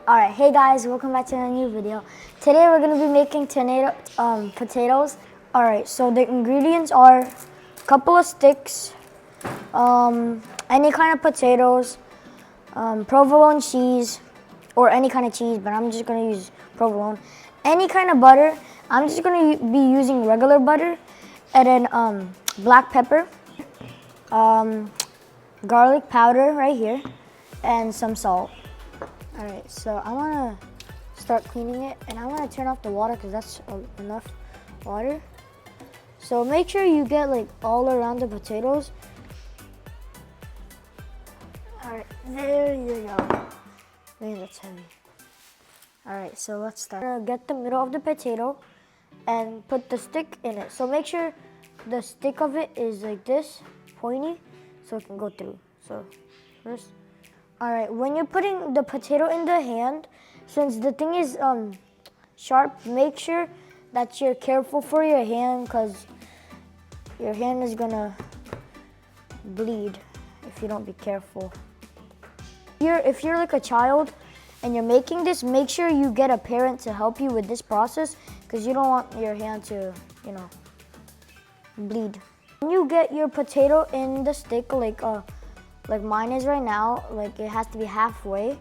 Alright, hey guys, welcome back to a new video. Today we're going to be making potatoes. Alright, so the ingredients are a couple of sticks, any kind of potatoes, provolone cheese, or any kind of cheese, but I'm just going to use provolone. Any kind of butter, I'm just going to be using regular butter, and then black pepper, garlic powder right here, and some salt. Alright, so I want to start cleaning it, and I'm going to turn off the water because that's enough water. So make sure you get like all around the potatoes. Alright, there you go. Man, that's heavy. Alright, so let's start. I'm going to get the middle of the potato and put the stick in it. So make sure the stick of it is like this, pointy, so it can go through. So first. Alright, when you're putting the potato in the hand, since the thing is sharp, make sure that you're careful for your hand because your hand is gonna bleed if you don't be careful. If you're like a child and you're making this, make sure you get a parent to help you with this process because you don't want your hand to, bleed. When you get your potato in the stick, like mine is right now, like it has to be halfway.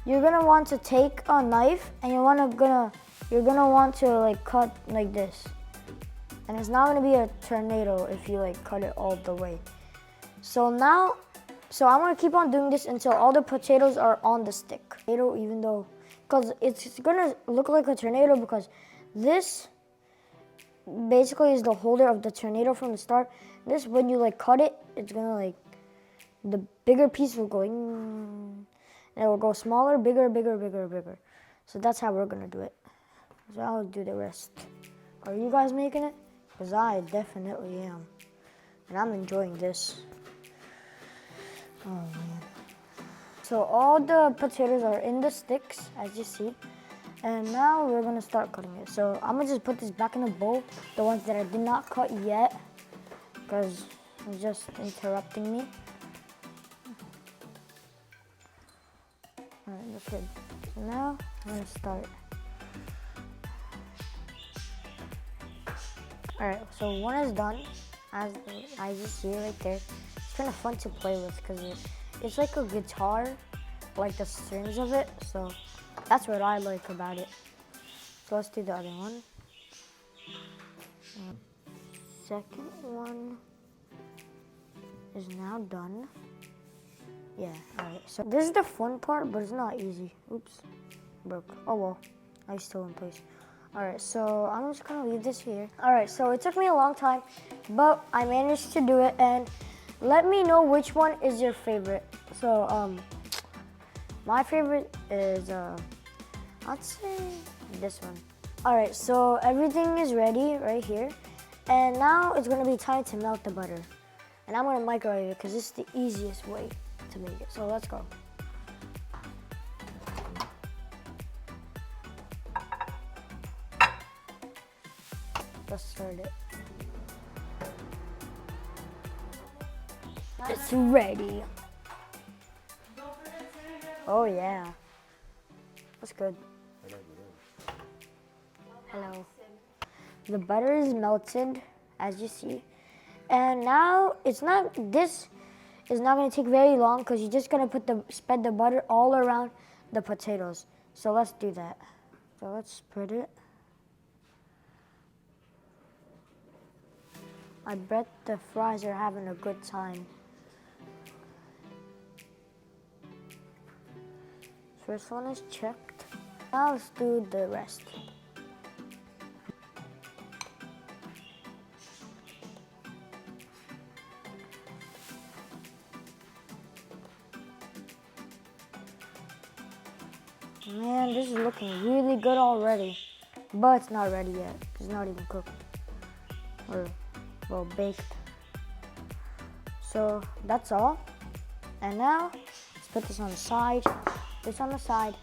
You're gonna want to take a knife and you're gonna want to like cut like this. And it's not gonna be a tornado if you like cut it all the way. So I'm gonna keep on doing this until all the potatoes are on the stick. Even though, because it's gonna look like a tornado because this basically is the holder of the tornado from the start. This, when you like cut it, it's gonna like, the bigger piece will go in, and it will go smaller, bigger, bigger, bigger, bigger. So that's how we're gonna do it. So I'll do the rest. Are you guys making it? Because I definitely am. And I'm enjoying this. Oh man. So all the potatoes are in the sticks, as you see. And now we're gonna start cutting it. So I'm gonna just put this back in the bowl, the ones that I did not cut yet, because it's just interrupting me. Alright, that's good. So now I'm gonna start. Alright, so one is done, as you see right there. It's kind of fun to play with because it's like a guitar, like the strings of it. So that's what I like about it. So let's do the other one. Second one is now done. Yeah, alright, so this is the fun part, but it's not easy. Oops, broke. Oh well, it's still in place. Alright, so I'm just gonna leave this here. Alright, so it took me a long time, but I managed to do it, and let me know which one is your favorite. So, my favorite is, I'd say this one. Alright, so everything is ready right here, and now it's gonna be time to melt the butter. And I'm gonna microwave it because this is the easiest way to make it. So let's go. Let's start it. It's ready. Oh yeah. That's good. Hello. The butter is melted, as you see. And now this is not going to take very long because you're just going to spread the butter all around the potatoes. So let's do that. So let's spread it. I bet the fries are having a good time. First one is checked. Now let's do the rest. Man, this is looking really good already, but it's not ready yet. It's not even cooked or, well, baked. So that's all. And now let's put this on the side. This on the side.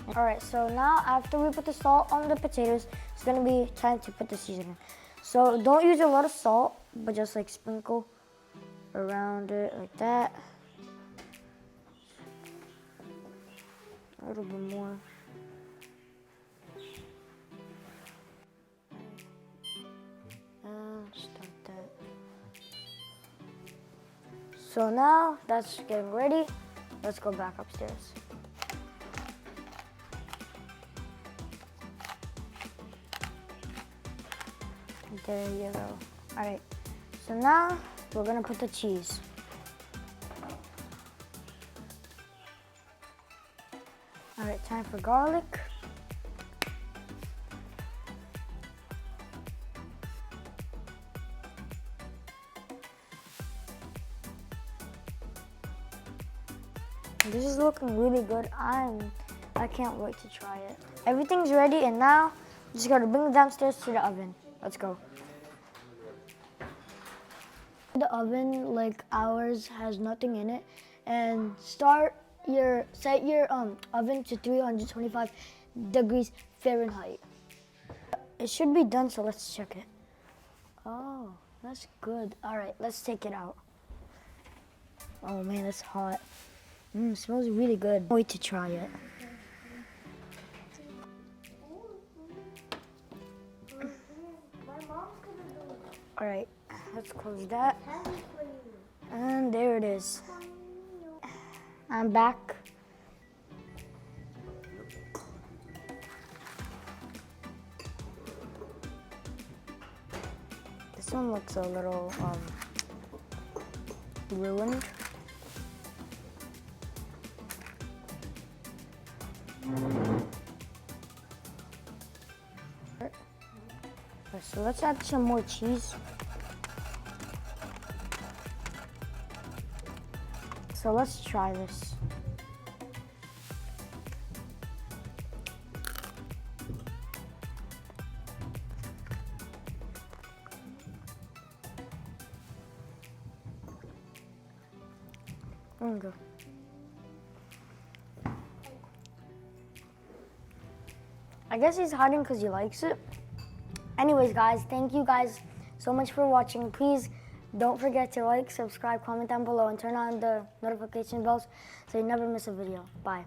All right. So now after we put the salt on the potatoes, it's gonna be time to put the seasoning. So don't use a lot of salt, but just like sprinkle around it like that. A little bit more. Start that. So now that's getting ready. Let's go back upstairs. There you go. All right, so now we're gonna put the cheese. All right, time for garlic. This is looking really good. I can't wait to try it. Everything's ready, and now we just gotta bring it downstairs to the oven. Let's go. The oven, like ours, has nothing in it, and set your oven to 325 degrees Fahrenheit. It should be done, so let's check it. Oh, that's good. All right, let's take it out. Oh man, it's hot. It smells really good. Wait to try it. All right, let's close that. And there it is. I'm back. This one looks a little ruined. So let's add some more cheese. So let's try this. There we go. I guess he's hiding because he likes it. Anyways, guys, thank you guys so much for watching. Please don't forget to like, subscribe, comment down below, and turn on the notification bells so you never miss a video. Bye.